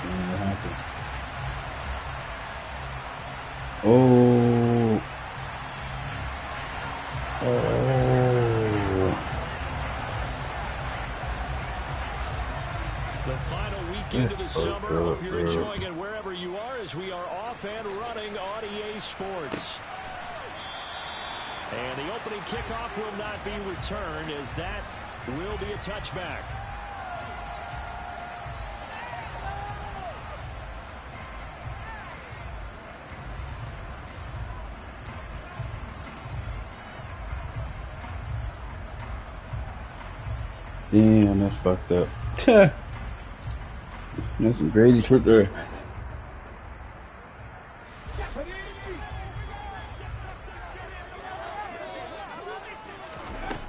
What happened? Oh. Oh. The final weekend of the summer. Hope you're enjoying it wherever you are as we are off and running on EA Sports. And the opening kickoff will not be returned as that will be a touchback. Damn, that's fucked up. That's some crazy shit there.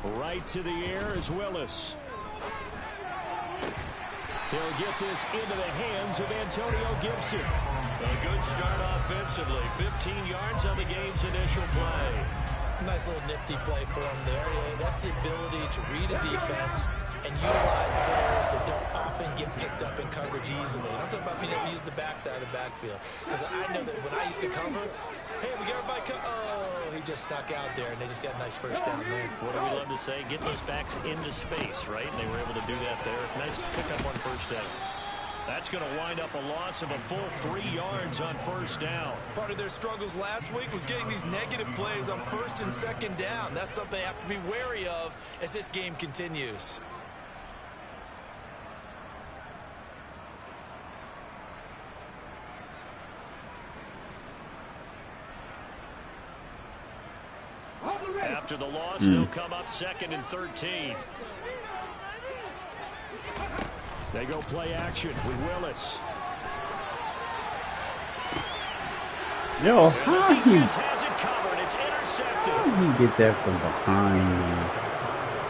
Right to the air is Willis. He'll get this into the hands of Antonio Gibson. A good start offensively. 15 yards on the game's initial play. Nice little nifty play for him there. Yeah, that's the ability to read a defense and utilize players that don't often get picked up in coverage easily. And I'm talking about being able to use the backside of the backfield. Because I know that when I used to cover, hey, we got everybody oh, he just snuck out there, and they just got a nice first down there. What do we love to say? Get those backs into space, right? And they were able to do that there. Nice pickup on first down. That's going to wind up a loss of a full 3 yards on first down. Part of their struggles last week was getting these negative plays on first and second down. That's something they have to be wary of as this game continues. After the loss, they'll come up 2nd and 13. They go play action with Willis. Yo, how the he defense has it covered. It's intercepted. how did he get that from behind?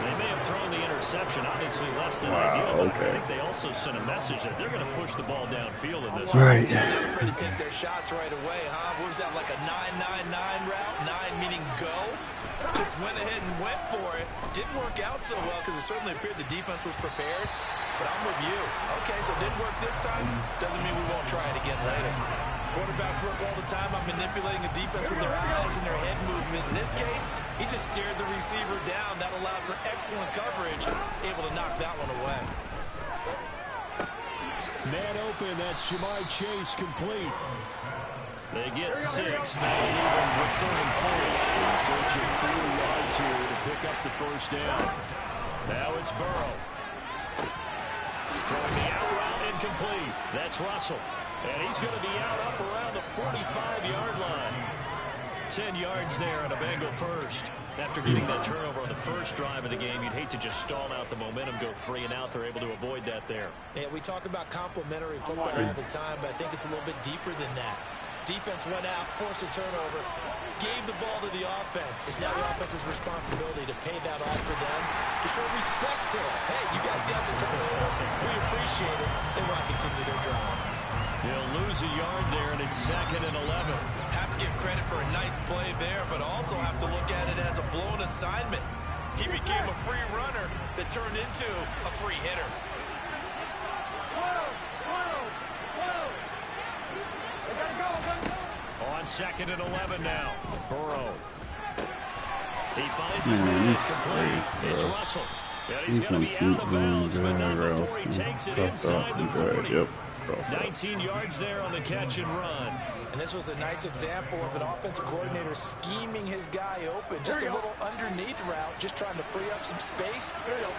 They may have thrown the interception, obviously less than Wow, ideal. okay. I think they also sent a message that they're going to push the ball downfield in this Right. They're not afraid to take their shots right away, huh? What was that, like a 9-9-9 route? 9 meaning go? Just went ahead and went for it. Didn't work out so well because it certainly appeared the defense was prepared. But I'm with you. Okay, so it didn't work this time. Doesn't mean we won't try it again later. Quarterbacks work all the time on manipulating a defense with their eyes and their head movement. In this case, he just stared the receiver down. That allowed for excellent coverage, able to knock that one away. Man open, that's Jamar Chase complete. They get 6. That'll leave them with 3rd and 4. In search of 4 yards here to pick up the first down. Now it's Burrow. Throwing the out route incomplete. That's Russell. And he's going to be out up around the 45-yard line. 10 yards there on a Bengal first. After getting that turnover on the first drive of the game, you'd hate to just stall out the momentum, go 3 and out. They're able to avoid that there. Yeah, we talk about complementary football all the time, but I think it's a little bit deeper than that. Defense went out, forced a turnover, gave the ball to the offense. It's now the offense's responsibility to pay that off for them, to show respect to them. Hey, you guys got the turnover. We appreciate it. They want to continue their drive. They'll lose a yard there, and it's 2nd and 11. Have to give credit for a nice play there, but also have to look at it as a blown assignment. He became a free runner that turned into a free hitter. On 2nd and 11 now. Burrow. He finds his man complete. It's Russell. And he's going to be out of bounds, but not before he takes it inside the 40. Yep. 19 yards there on the catch and run. And this was a nice example of an offensive coordinator scheming his guy open. Just a little underneath route, just trying to free up some space,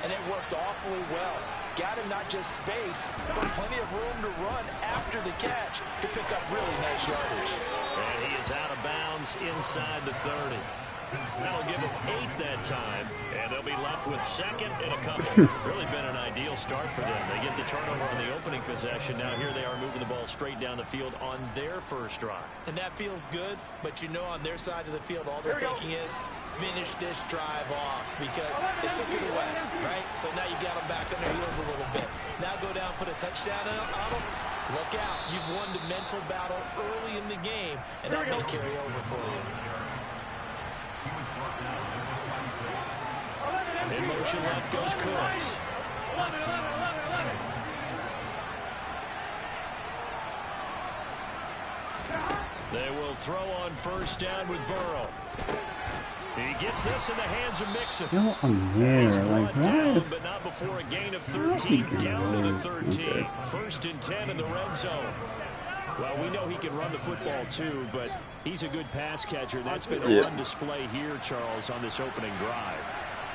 and it worked awfully well. Got him not just space, but plenty of room to run after the catch to pick up really nice yardage. And he is out of bounds inside the 30. That'll give them 8 that time, and they'll be left with 2nd and a couple. Really been an ideal start for them. They get the turnover on the opening possession. Now here they are moving the ball straight down the field on their first drive. And that feels good, but you know on their side of the field, all they're thinking is finish this drive off because they took it away, right? So now you got them back on their heels a little bit. Now go down, put a touchdown on them. Look out. You've won the mental battle early in the game, and that may carry over for you. In motion left goes Cooks. They will throw on first down with Burrow. He gets this in the hands of Mixon. No, I'm here. He's Like, brought down, what? but not before a gain of 13, down to the 13. Okay. First and 10 in the red zone. Well, we know he can run the football too, but he's a good pass catcher. That's been a run display here, Charles, on this opening drive.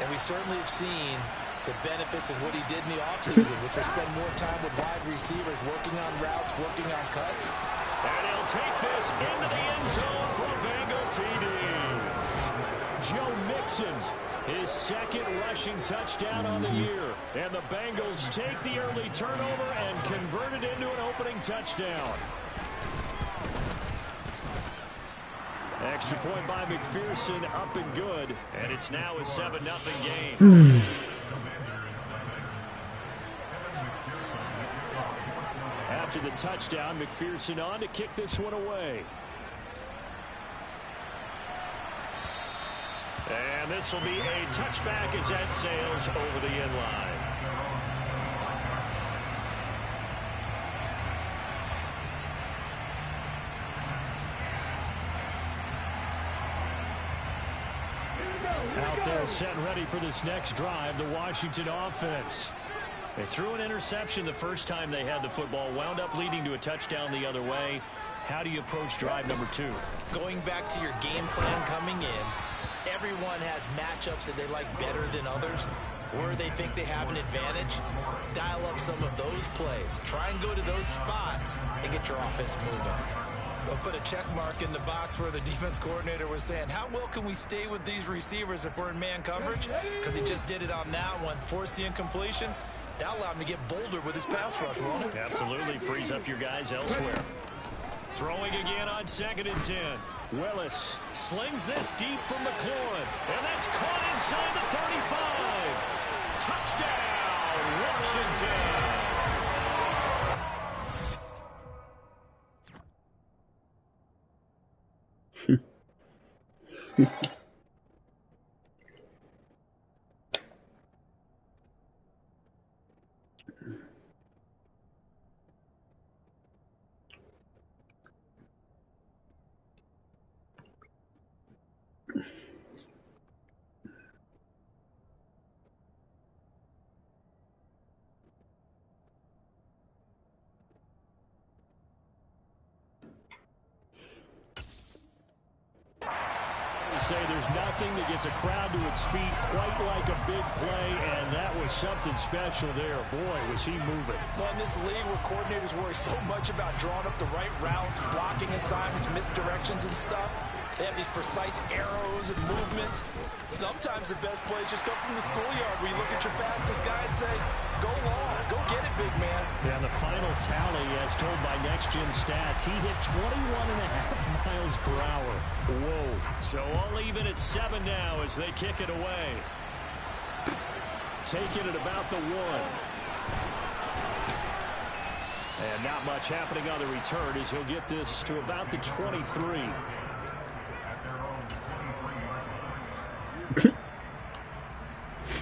And we certainly have seen the benefits of what he did in the offseason, which was spend more time with wide receivers, working on routes, working on cuts. And he'll take this into the end zone for a Bengal TD. Joe Mixon, his second rushing touchdown on the year. And the Bengals take the early turnover and convert it into an opening touchdown. Extra point by McPherson, up and good. And it's now a 7-0 game. After the touchdown, McPherson on to kick this one away. And this will be a touchback as that sails over the end line. Out there set and ready for this next drive, the Washington offense. They threw an interception the first time they had the football, wound up leading to a touchdown the other way. How do you approach drive number 2? Going back to your game plan coming in, everyone has matchups that they like better than others, where they think they have an advantage. Dial up some of those plays. Try and go to those spots and get your offense moving. Go put a check mark in the box where the defense coordinator was saying, how well can we stay with these receivers if we're in man coverage? Because he just did it on that one, forced the incompletion. That allowed him to get bolder with his pass rush, won't it? Absolutely. Frees up your guys elsewhere. Throwing again on 2nd and 10. Willis slings this deep from McLaurin. And that's caught inside the 35. Touchdown, Washington. Say there's nothing that gets a crowd to its feet quite like a big play, and that was something special there. Boy, was he moving. Well, in this league where coordinators worry so much about drawing up the right routes, blocking assignments, misdirections and stuff, they have these precise arrows and movements. Sometimes the best plays just come from the schoolyard where you look at your fastest guy and say, go long, go get it, big man. Yeah, the final tally, as told by Next Gen Stats, he hit 21.5 miles per hour. Whoa. So all even at 7 now as they kick it away. Taking it about the 1. And not much happening on the return as he'll get this to about the 23.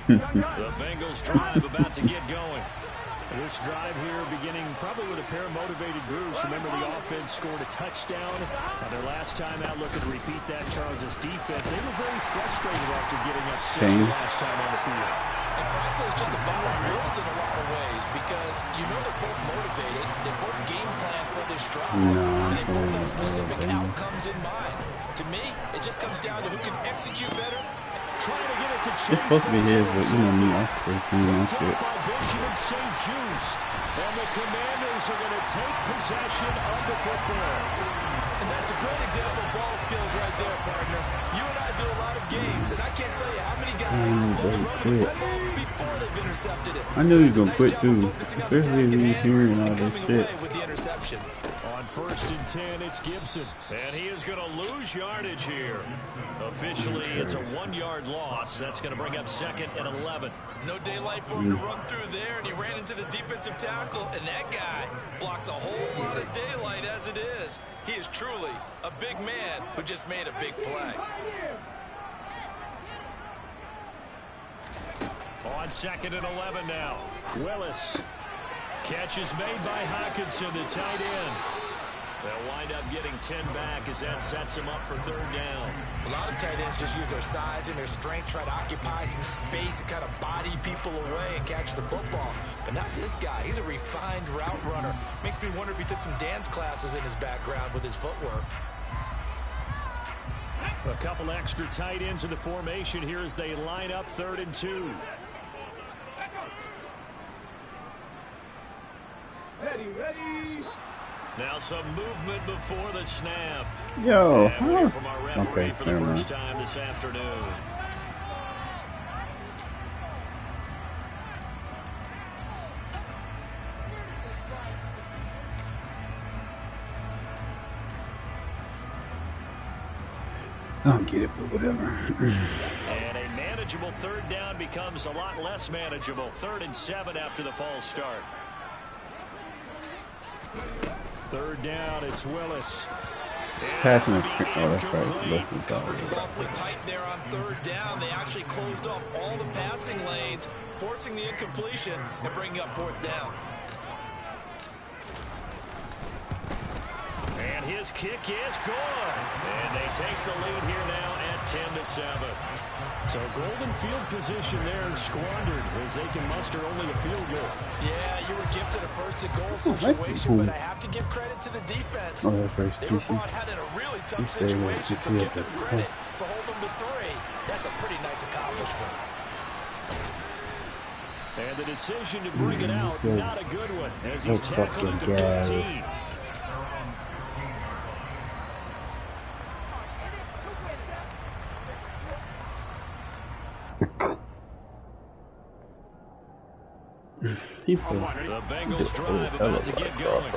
The Bengals drive about to get going. This drive here beginning probably with a pair of motivated groups. Remember, the offense scored a touchdown on their last time out. Looking to repeat that, Charles' defense. They were very frustrated after getting up 6 the last time on the field. And frankly, it's just a battle of wills in a lot of ways because you know they're both motivated. They both game plan for this drive. And they both have specific outcomes in mind. To me, it just comes down to who can execute better. Trying to get it to Chase. It's supposed to be his, but you know me, I first thing that's it. And the Commanders are going to take possession of the football. And that's a great example of ball skills right there, partner. You and I do a lot of games, and I can't tell you how many guys love to run with the football before they've intercepted it. I knew he was going to quit too, especially if he's hearing all this shit. With the interception. On 1st and 10, it's Gibson. And he is going to lose yardage here. Officially, it's a 1-yard loss. That's going to bring up 2nd and 11. No daylight for him to run through there, and he ran into the defensive tackle, and that guy blocks a whole lot of daylight as it is. He is truly a big man who just made a big play. On 2nd and 11 now. Willis. Catch is made by Hawkinson, the tight end. They'll wind up getting 10 back as that sets them up for 3rd down. A lot of tight ends just use their size and their strength, try to occupy some space and kind of body people away and catch the football. But not this guy. He's a refined route runner. Makes me wonder if he took some dance classes in his background with his footwork. A couple extra tight ends in the formation here as they line up 3rd and 2. Ready. Now some movement before the snap. Yo, and we'll hear from our referee okay, for the first time this afternoon. I don't get it, but whatever. And a manageable 3rd down becomes a lot less manageable. 3rd and 7 after the false start. 3rd down, it's Willis. Passing the screen. Oh, that's right. Coverage was awfully tight there on 3rd down. They actually closed off all the passing lanes, forcing the incompletion and bringing up 4th down. And his kick is good. And they take the lead here now at 10-7. So golden field position there squandered as they can muster only a field goal. Yeah, you were gifted a 1st-and-goal situation, but I have to give credit to the defense. They were brought out in a really tough situation, so give them credit for holding them to 3. That's a pretty nice accomplishment. And the decision to bring it out, not a good one, as he's tackled at the 15. The Bengals drive about to get going.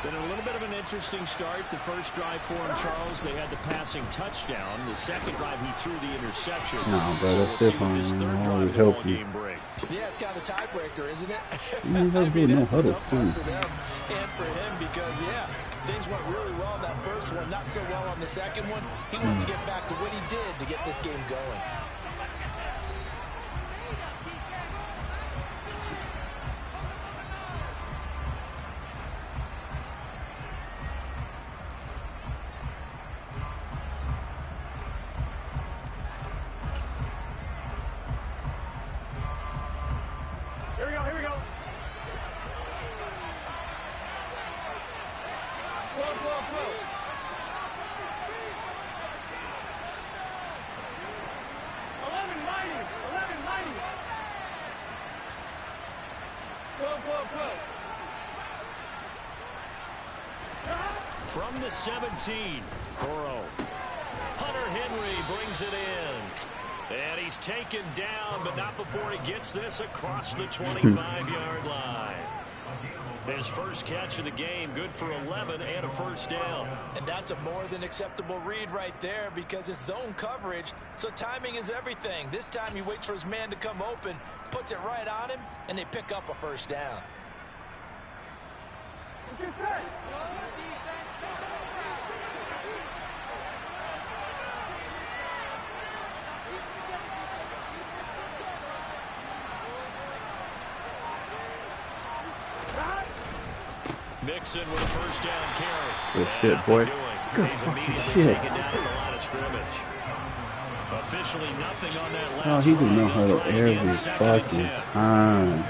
Been a little bit of an interesting start. The first drive for him, Charles, they had the passing touchdown. The second drive, he threw the interception. No, bro, so that's we'll see what this different. 3rd I drive always of the help ball you. game brings. Yeah, it's kind of a tiebreaker, isn't it? I mean, no that's a huddle, tough one too. for them and for him because, yeah, things went really well in that first one, not so well on the second one. He wants to get back to what he did to get this game going. Here we go. Flow. 1190. Flow. From the 17, Burrow. Hunter Henry brings it in. And he's taken down, but not before he gets this across the 25-yard line. His first catch of the game, good for 11 and a 1st down. And that's a more than acceptable read right there because it's zone coverage, so timing is everything. This time he waits for his man to come open, puts it right on him, and they pick up a 1st down. Mixon with a 1st down carry. Good shit, boy. He's immediately taken down at the line of scrimmage. Officially nothing on that last Oh, he didn't know run. how They'll to try again, every 2nd and fucking 10. time.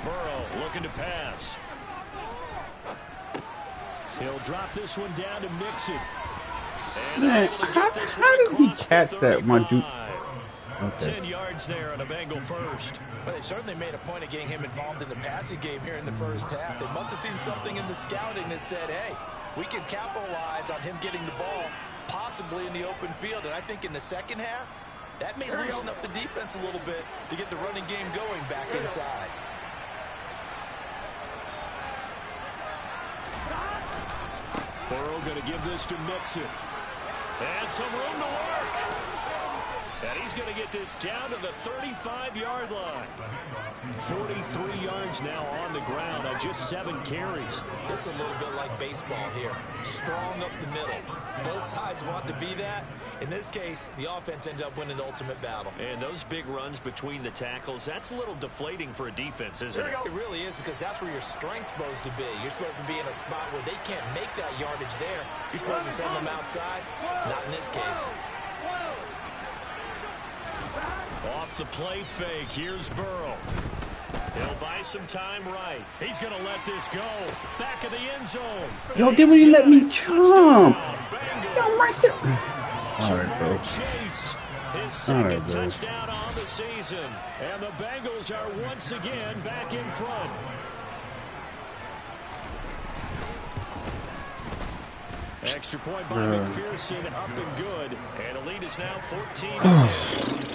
Burrow looking to pass. He'll drop this one down to Mixon. And Man, able to get how this one did he across the catch that one? 35. Okay. 10 yards there on a Bengal first. But they certainly made a point of getting him involved in the passing game here in the first half. They must have seen something in the scouting that said, hey, we can capitalize on him getting the ball possibly in the open field. And I think in the second half, that may loosen up the defense a little bit to get the running game going back inside. Burrow going to give this to Mixon. And some room to work. And he's going to get this down to the 35-yard line. 43 yards now on the ground on just 7 carries. This is a little bit like baseball here. Strong up the middle. Both sides want to be that. In this case, the offense ended up winning the ultimate battle. And those big runs between the tackles, that's a little deflating for a defense, isn't it? It really is, because that's where your strength's supposed to be. You're supposed to be in a spot where they can't make that yardage there. You're supposed to send them outside. Not in this case. Off the play fake, here's Burrow. He'll buy some time right. He's going to let this go. Back of the end zone. Yo, did we let me jump? Yo, right there. Alright, bro. Chase, his second touchdown on the season. And the Bengals are once again back in front. Extra point by McPherson, up and good. And the lead is now 14-10.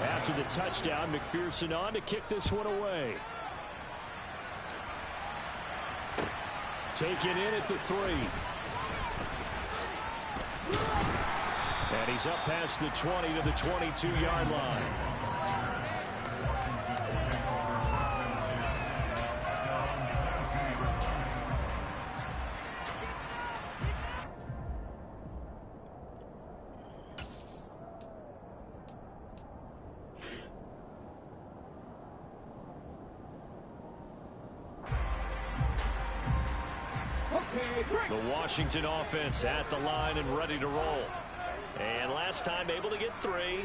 After the touchdown, McPherson on to kick this one away. Taken in at the 3. And he's up past the 20 to the 22-yard line. The Washington offense at the line and ready to roll. And last time able to get 3.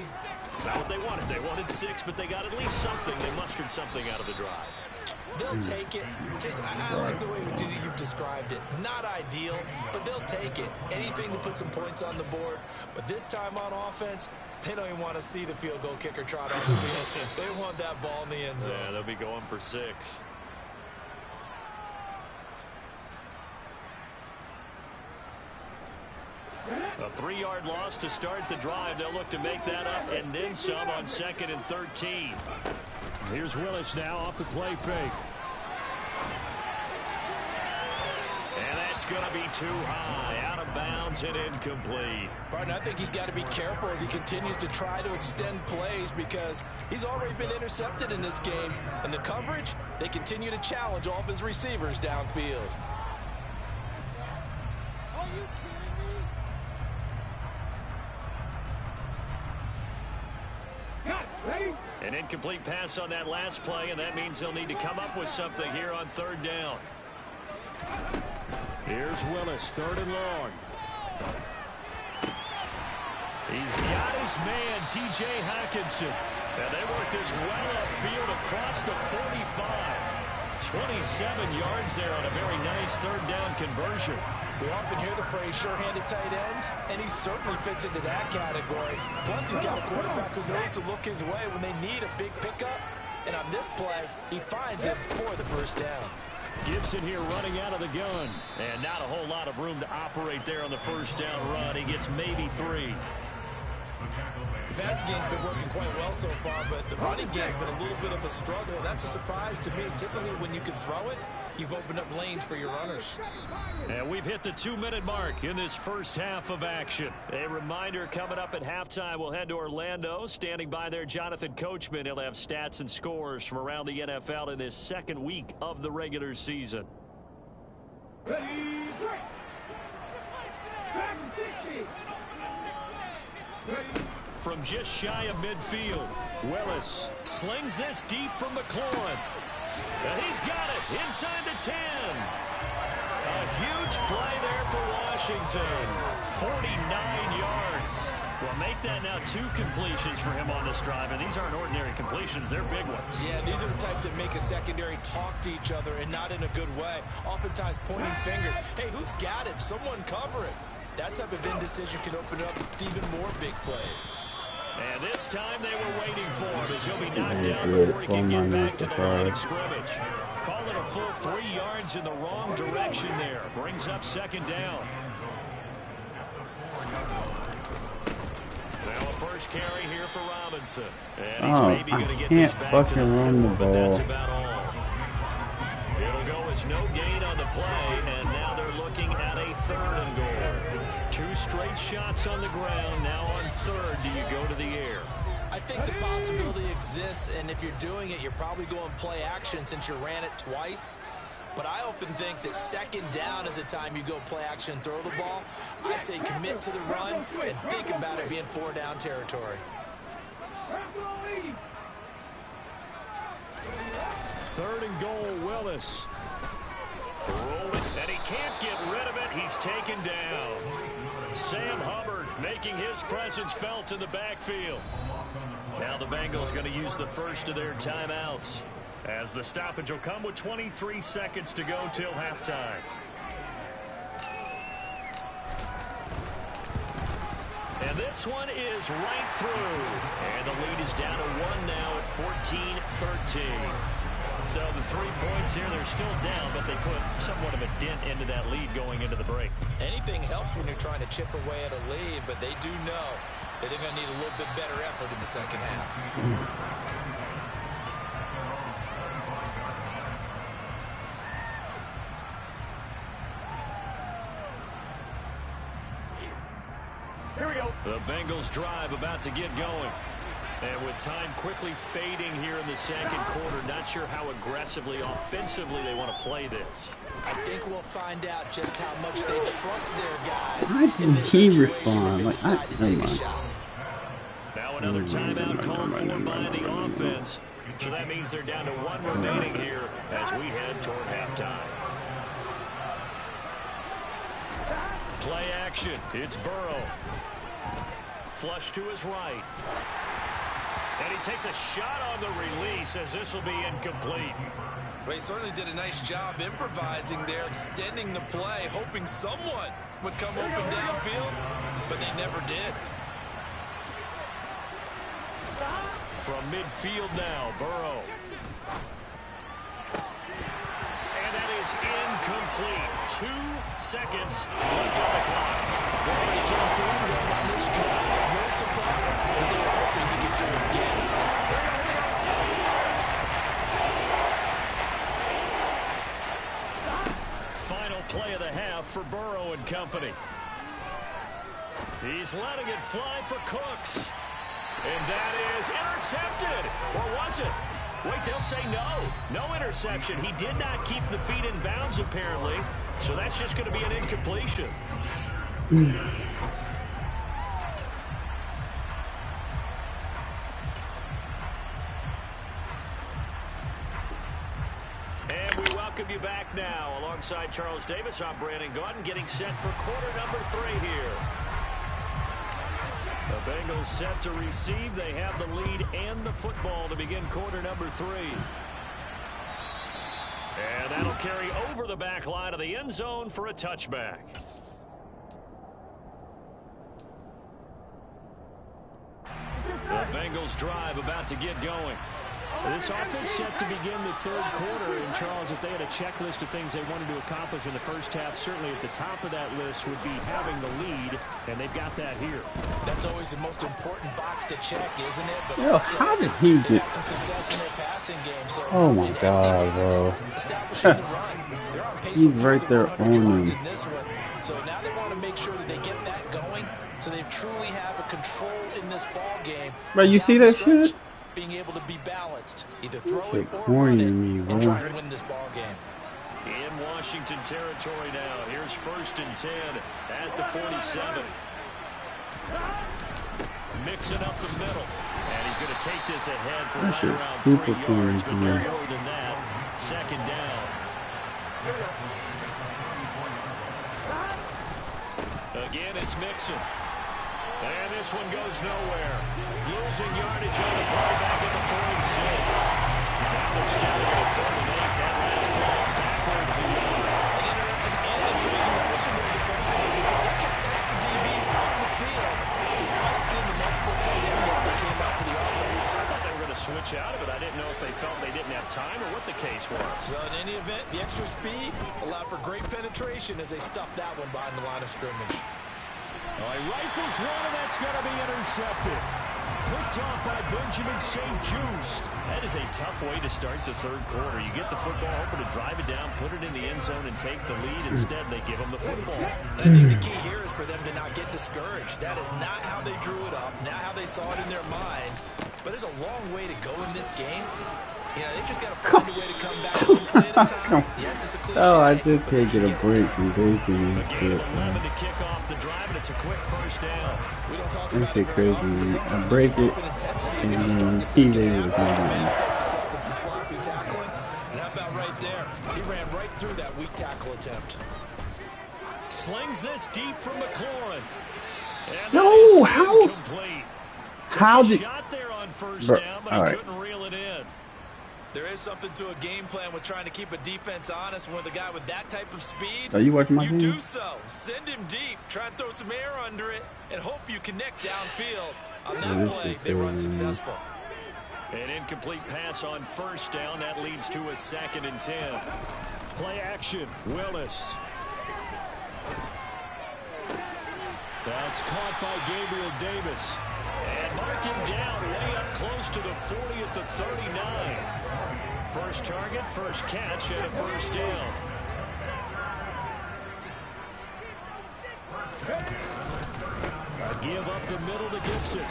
It's not what they wanted. They wanted 6, but they got at least something. They mustered something out of the drive. They'll take it. I like the way you've described it. Not ideal, but they'll take it. Anything to put some points on the board. But this time on offense, they don't even want to see the field goal kicker trot on the field. They want that ball in the end zone. Yeah, they'll be going for 6. A 3-yard loss to start the drive. They'll look to make that up and then some on 2nd and 13. Here's Willis now off the play fake. And that's going to be too high. Out of bounds and incomplete. Pardon, I think he's got to be careful as he continues to try to extend plays, because he's already been intercepted in this game. And the coverage, they continue to challenge all of his receivers downfield. Are you kidding me? An incomplete pass on that last play, and that means they'll need to come up with something here on 3rd down. Here's Willis, 3rd and long. He's got his man, T.J. Hockenson. And they work this well upfield across the 45. 27 yards there on a very nice 3rd down conversion. We often hear the phrase sure-handed tight ends, and he certainly fits into that category. Plus, he's got a quarterback who knows to look his way when they need a big pickup. And on this play, he finds it for the 1st down. Gibson here running out of the gun. And not a whole lot of room to operate there on the 1st down run. He gets maybe 3. The passing game's been working quite well so far, but the running game's been a little bit of a struggle. That's a surprise to me. Typically, when you can throw it, you've opened up lanes for your runners. And we've hit the 2-minute mark in this first half of action. A reminder, coming up at halftime, we'll head to Orlando. Standing by there, Jonathan Coachman. He'll have stats and scores from around the NFL in this 2nd week of the regular season. Ready, break. Back 60. Ready. From just shy of midfield, Willis slings this deep from McLaurin. And he's got it inside the 10. A huge play there for Washington. 49 yards. Well, make that now 2 completions for him on this drive. And these aren't ordinary completions. They're big ones. Yeah, these are the types that make a secondary talk to each other, and not in a good way. Oftentimes pointing fingers. Hey, who's got it? Someone cover it. That type of indecision can open up to even more big plays. And this time they were waiting for him, as he'll be knocked down before he can get back to the line of scrimmage. Call it a full 3 yards in the wrong direction there. Brings up 2nd down. Now a first carry here for Robinson. And he's maybe going to get this back to the 4, but that's about all. It'll go as no gain on the play, and now they're looking at a 3rd and goal. 2 straight shots on the ground. Now on 3rd, do you go to the air? I think the possibility exists, and if you're doing it, you're probably going play action since you ran it twice. But I often think that 2nd down is the time you go play action and throw the ball. I say commit to the run and think about it being 4-down territory. 3rd and goal, Willis. Rolling, and he can't get rid of it. He's taken down. Sam Hubbard making his presence felt in the backfield. Now the Bengals going to use the first of their timeouts, as the stoppage will come with 23 seconds to go till halftime. And this one is right through. And the lead is down to 1 now at 14-13. So the 3 points here, they're still down, but they put somewhat of a dent into that lead going into the break. Anything helps when you're trying to chip away at a lead, but they do know that they're going to need a little bit better effort in the second half. Here we go. The Bengals drive about to get going. And with time quickly fading here in the 2nd quarter, not sure how aggressively, offensively they want to play this. I think we'll find out just how much they trust their guys. Why didn't he respond? Now another timeout called for by the offense. So that means they're down to 1 remaining here as we head toward halftime. Play action. It's Burrow. Flush to his right. And he takes a shot on the release as this will be incomplete. Well, he certainly did a nice job improvising there, extending the play, hoping someone would come open downfield, but they never did. From midfield now, Burrow. And that is incomplete. 2 seconds left on the clock. Well, he came through well on this drive. No surprise that they were hoping he could do it again. Final play of the half for Burrow and company. He's letting it fly for Cooks. And that is intercepted. Or was it? Wait, they'll say no. No interception. He did not keep the feet in bounds, apparently. So that's just going to be an incompletion. And we welcome you back now. Alongside Charles Davis, I'm Brandon Gaudin, getting set for quarter number 3 here. The Bengals set to receive. They have the lead and the football to begin quarter number 3. And that'll carry over the back line of the end zone for a touchback. The Bengals drive about to get going. This offense set to begin the 3rd quarter. And, Charles, if they had a checklist of things they wanted to accomplish in the first half, certainly at the top of that list would be having the lead, and they've got that here. That's always the most important box to check, isn't it? But Yo, how did he they get... had some success in their passing game. So Oh, my God, bro. establishing the run. They're on pace He's for right there 100 on yards him. in this one. So now they want to make sure that they get that going so they truly have a control in this ball game. Bro, you see that shit? Being able to be balanced, either throw Shit it or corny run it, to me, and bro. try to win this ball game. In Washington territory now. Here's 1st and 10 at the 47. Mixing up the middle. And he's going to take this ahead for That right shit around 3 super yards, corny but to no me. more than that. 2nd down. Again, it's Mixon. And this one goes nowhere. Losing yardage on the play back at the 46. Now they're starting at 38. That last play backwards a yard. An interesting and intriguing decision there defensively because they kept extra DBs on the field despite seeing the multiple tight end look that came out for the offense. I thought they were going to switch out of it. I didn't know if they felt they didn't have time or what the case was. Well, in any event, the extra speed allowed for great penetration as they stuffed that one behind the line of scrimmage. All right, rifles one, and that's going to be intercepted. Picked off by Benjamin St. Just. That is a tough way to start the third quarter. You get the football, hoping to drive it down, put it in the end zone, and take the lead. Instead, they give them the football. And I think the key here is for them to not get discouraged. That is not how they drew it up, not how they saw it in their mind. But there's a long way to go in this game. Yeah, they've just got to find a way to come back one play at a time. Yes, it's a cliche. Oh, I just can't get a break from basing A this gain shit, of 11 man. to kick off the drive, and it's a quick first down. We don't talk This about shit it very crazy, often, but man. I sometimes break just it, up in intensity and when you start then the second TJ half was after not manifests itself in some sloppy tackling. And how about right there? He ran right through that weak tackle attempt. Slings this deep from McLaurin. And No, that is how- incomplete. How Took a did... shot there on first Bro, down, but all he right. couldn't reel it in. There is something to a game plan with trying to keep a defense honest. When with a guy with that type of speed, Are you watching my you game? do so. Send him deep. Try and throw some air under it, and hope you connect downfield. On that this play, is they run crazy, man. successful. An incomplete pass on first down. That leads to a 2nd and 10. Play action. Willis. That's caught by Gabriel Davis. And mark him down way up close to the 40 at the 39. First target, first catch, and a first down. A give up the middle to Gibson.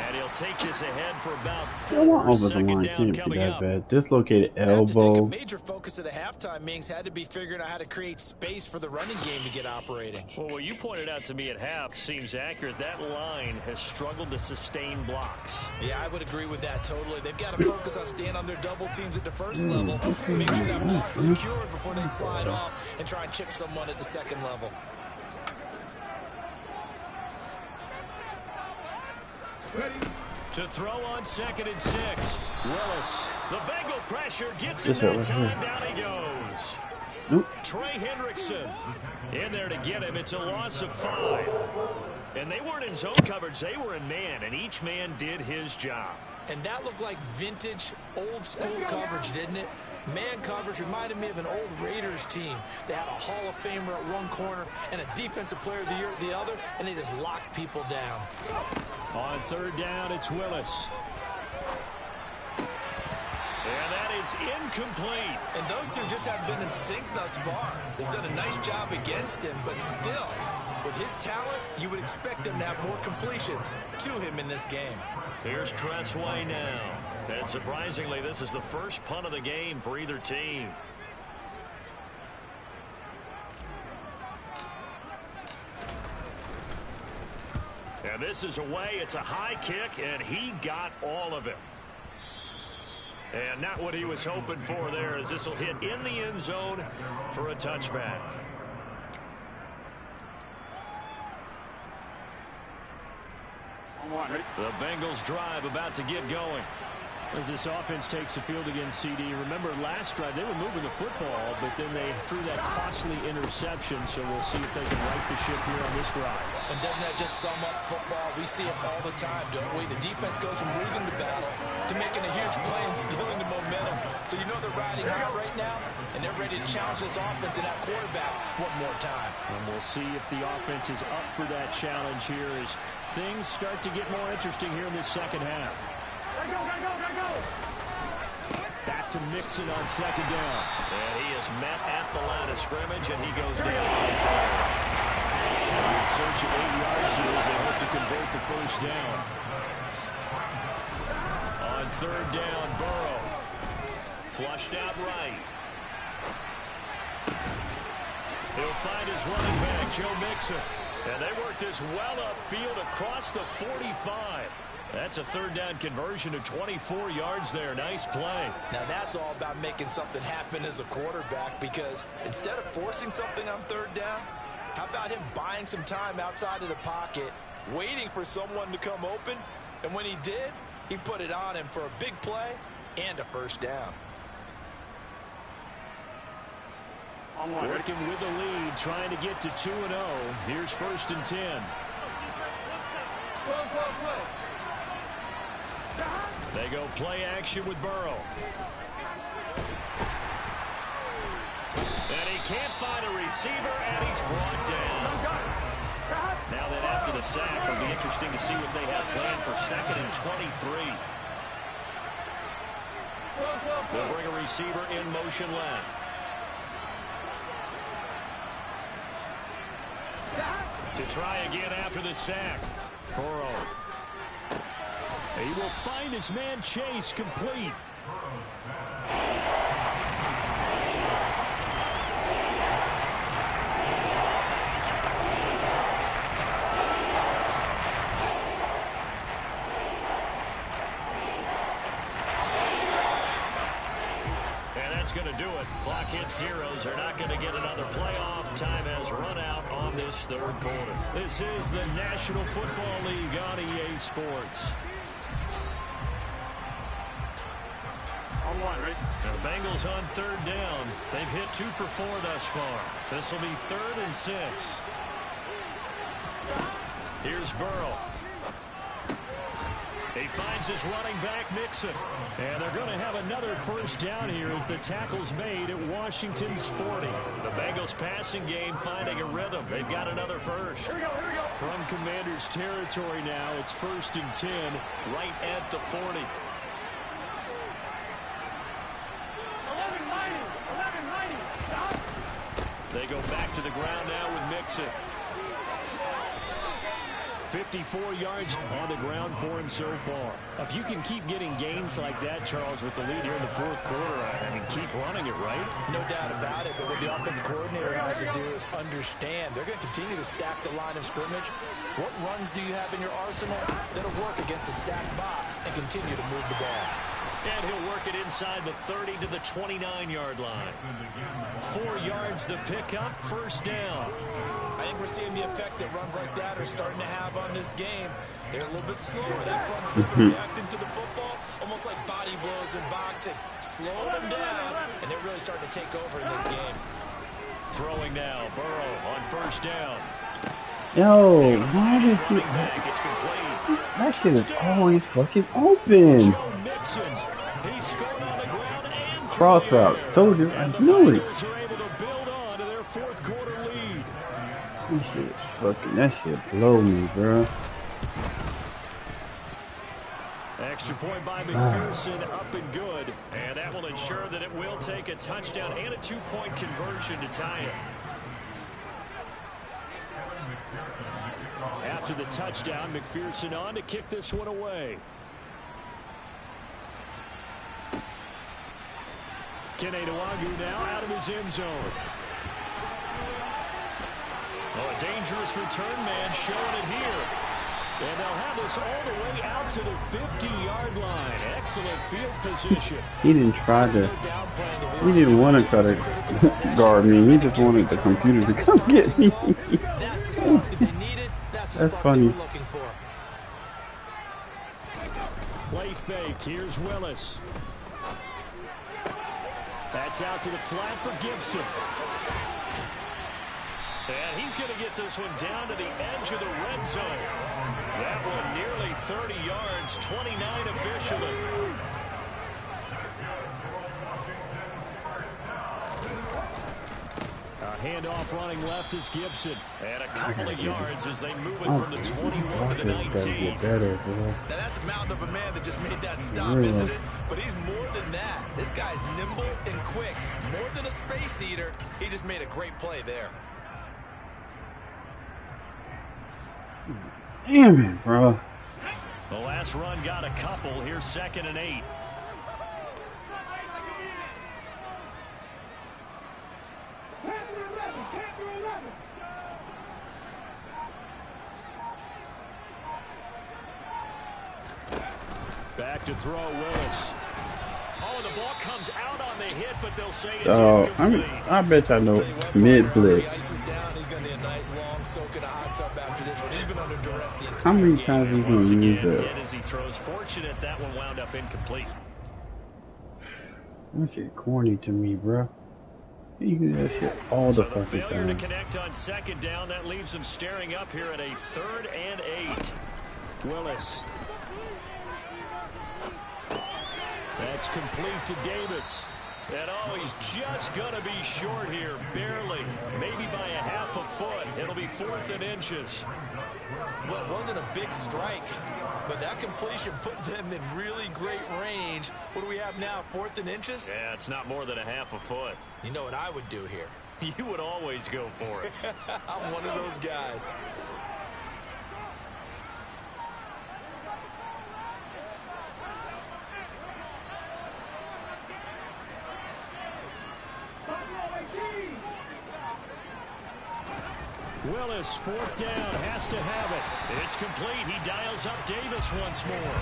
And he'll take this ahead for about I want 4. over the Second line. down Can't be coming that up. bad. Dislocated I have to think a elbow. major focus of the halftime meetings had to be figuring out how to create space for the running game to get operating. Well, what you pointed out to me at half seems accurate. That line has struggled to sustain blocks. Yeah, I would agree with that totally. They've got to focus on staying on their double teams at the first level. Make sure that block's secured before they slide off and try and chip someone at the second level. Ready. To throw on 2nd and 6. Willis. The Bengal pressure gets him This that right time. here. Down he goes. Nope. Trey Hendrickson in there to get him. It's a loss of 5. And they weren't in zone coverage. They were in man, and each man did his job. And that looked like vintage, old-school coverage, didn't it? Man coverage reminded me of an old Raiders team. They had a Hall of Famer at one corner and a Defensive Player of the Year at the other, and they just locked people down. On 3rd down, it's Willis. And that is incomplete. And those two just haven't been in sync thus far. They've done a nice job against him, but still, with his talent, you would expect them to have more completions to him in this game. Here's Tressway now. And surprisingly, this is the first punt of the game for either team. And this is away. It's a high kick, and he got all of it. And not what he was hoping for there, as this will hit in the end zone for a touchback. The Bengals drive about to get going. As this offense takes the field against CD. Remember last drive they were moving the football, but then they threw that costly interception, so we'll see if they can right the ship here on this drive. And doesn't that just sum up football? We see it all the time, don't we? The defense goes from losing the battle to making a huge play and stealing the momentum. So you know they're riding high right now, and they're ready to challenge this offense and that quarterback one more time. And we'll see if the offense is up for that challenge here as things start to get more interesting here in this second half. Back to Mixon on 2nd down. And he is met at the line of scrimmage, and he goes down right there. In search of 8 yards here as they hope to convert the first down. On 3rd down, Burrow. Flushed out right. He'll find his running back, Joe Mixon. And they work this well upfield across the 45. That's a 3rd down conversion to 24 yards there. Nice play. Now that's all about making something happen as a quarterback, because instead of forcing something on 3rd down, how about him buying some time outside of the pocket, waiting for someone to come open, and when he did, he put it on him for a big play and a first down. Working with the lead, trying to get to 2-0. Here's 1st and 10. They go play action with Burrow. And he can't find a receiver, and he's brought down. Now then, after the sack, it'll be interesting to see what they have planned for 2nd and 23. They'll bring a receiver in motion left. To try again after the sack. Burrow. He will find his man Chase complete. Going to do it. Clock hits zeros. They're not going to get another playoff. Time has run out on this 3rd quarter. This is the National Football League on EA Sports. On one, right? The Bengals on 3rd down. They've hit 2 for 4 thus far. This will be 3rd and 6. Here's Burrow. He finds his running back, Mixon. And they're going to have another 1st down here as the tackle's made at Washington's 40. The Bengals passing game finding a rhythm. They've got another 1st. Here we go, here we go. From Commanders territory now, it's 1st and 10, right at the 40. 11-90. 11-90. Stop. They go back to the ground now with Mixon. 54 yards on the ground for him so far. If you can keep getting gains like that, Charles, with the lead here in the 4th quarter, I mean, keep running it, right? No doubt about it, but what the offense coordinator has to do is understand. They're going to continue to stack the line of scrimmage. What runs do you have in your arsenal that'll work against a stacked box and continue to move the ball? And he'll work it inside the 30 to the 29-yard line. 4 yards the pickup, 1st down. I think we're seeing the effect that runs like that are starting to have on this game. They're a little bit slower. That front seven reacting to the football, almost like body blows in boxing. Slowing them down, and they're really starting to take over in this game. Throwing now, Burrow on 1st down. Yo, why did he... That shit is always fucking open. Cross route. Told you. I knew it. That shit is fucking... That shit blow me, bro. Extra point by McPherson, up and good. And that will ensure that it will take a touchdown and a 2-point conversion to tie it. After the touchdown, McPherson on to kick this one away. Kene Nwagu now out of his end zone. Oh, a dangerous return man showing it here. And they'll have this all the way out to the 50-yard line. Excellent field position. He didn't try to... He didn't want to try to guard me. He just wanted the computer to come get me. That's the spark that they needed. That's the spark they were looking for. Play fake. Here's Willis. That's out to the flat for Gibson. And he's going to get this one down to the edge of the red zone. That one nearly 30 yards, 29 officially. A handoff running left is Gibson. And a couple of yards as they move it from the 21 to the 19. Now that's a mountain of a man that just made that stop, isn't it? But he's more than that. This guy's nimble and quick. More than a space eater. He just made a great play there. Damn it, bro. The last run got a couple. Here's 2nd and 8. Back to throw, Willis. Oh, the ball comes out on the hit, but they'll say it's incomplete. I bet I know mid-blitz. How many times are you going to use that? As he throws, fortunate that one wound up incomplete. That shit corny to me, bro. You can do that shit all the fucking failure to time. connect on 2nd down, that leaves him staring up here at a 3rd and 8. Willis. That's complete to Davis. And oh, he's just going to be short here, barely, maybe by a half a foot. It'll be 4th and inches. Well, it wasn't a big strike, but that completion put them in really great range. What do we have now, 4th and inches? Yeah, it's not more than a half a foot. You know what I would do here? You would always go for it. I'm one of those guys. Willis, 4th down, has to have it. It's complete. He dials up Davis once more.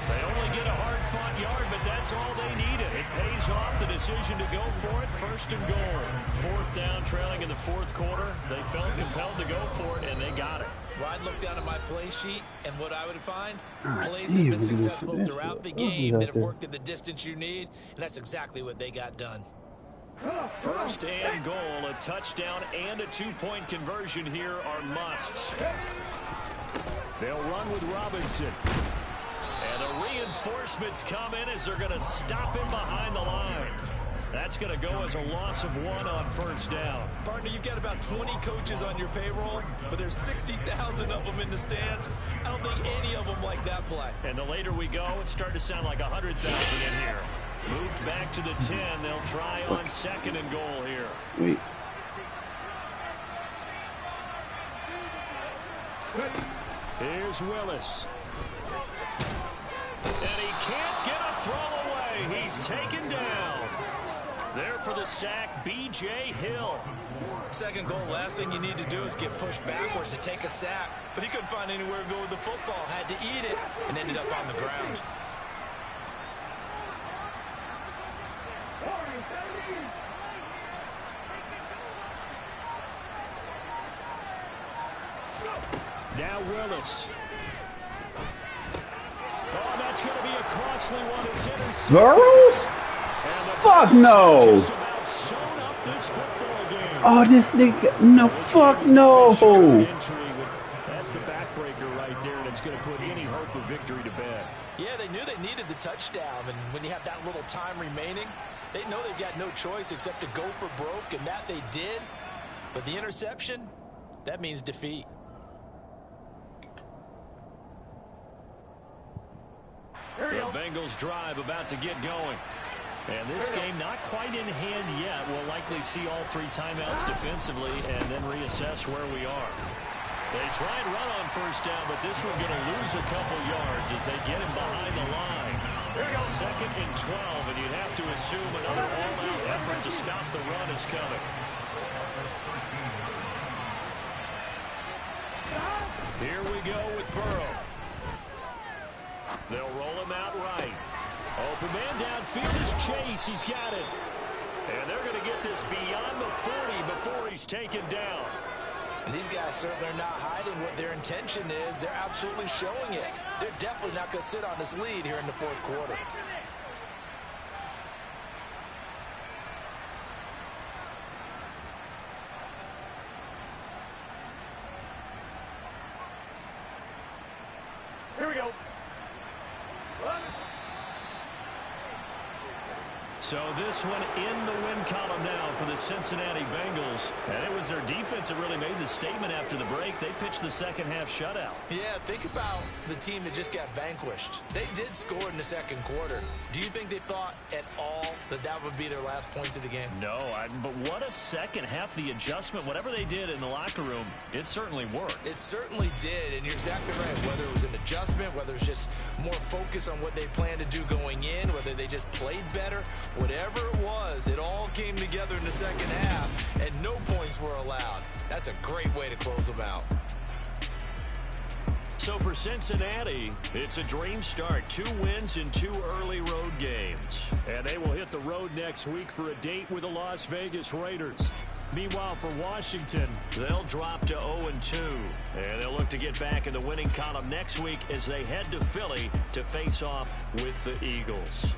They only get a hard-fought yard, but that's all they needed. It pays off the decision to go for it, 1st and goal. 4th down, trailing in the 4th quarter. They felt compelled to go for it, and they got it. Well, I'd look down at my play sheet, and what I would find, plays have been successful throughout the game that have worked at the distance you need, and that's exactly what they got done. 1st and goal, a touchdown and a 2-point conversion here are musts. They'll run with Robinson. And the reinforcements come in as they're going to stop him behind the line. That's going to go as a loss of 1 on 1st down. Partner, you've got about 20 coaches on your payroll, but there's 60,000 of them in the stands. I don't think any of them like that play. And the later we go, it's starting to sound like 100,000 in here. Moved back to the 10. They'll try on 2nd and goal here. Wait. Here's Willis. And he can't get a throw away. He's taken down. There for the sack, B.J. Hill. 2nd goal, last thing you need to do is get pushed backwards to take a sack. But he couldn't find anywhere to go with the football. Had to eat it and ended up on the ground. Now Willis. Oh, that's going to be a costly one. It's intercepted. Girls? Fuck no. Just about sewn up this football game. Oh, this nigga. No, fuck no. That's the backbreaker right there, and it's going to put any hope of victory to bed. Yeah, they knew they needed the touchdown, and when you have that little time remaining, they know they've got no choice except to go for broke, and that they did. But the interception, that means defeat. The Bengals drive about to get going. And this game not quite in hand yet. We'll likely see all 3 timeouts defensively and then reassess where we are. They try and run on 1st down, but this one going to lose a couple yards as they get him behind the line. 2nd and 12, and you'd have to assume another all-out effort to stop the run is coming. Here we go with Burrow. They'll roll him out right. Open man downfield is Chase. He's got it. And they're going to get this beyond the 40 before he's taken down. And these guys certainly are not hiding what their intention is. They're absolutely showing it. They're definitely not going to sit on this lead here in the 4th quarter. Here we go. So this one in the win column now for the Cincinnati Bengals. And it was their defense that really made the statement after the break. They pitched the second half shutout. Yeah, think about the team that just got vanquished. They did score in the 2nd quarter. Do you think they thought at all that that would be their last points of the game? No, but what a second half. The adjustment, whatever they did in the locker room, it certainly worked. It certainly did, and you're exactly right. Whether it was an adjustment, whether it was just more focus on what they planned to do going in, whether they just played better, whatever it was, it all came together in the second half, and no points were allowed. That's a great way to close them out. So for Cincinnati, it's a dream start. 2 wins in 2 early road games. And they will hit the road next week for a date with the Las Vegas Raiders. Meanwhile, for Washington, they'll drop to 0-2. And they'll look to get back in the winning column next week as they head to Philly to face off with the Eagles.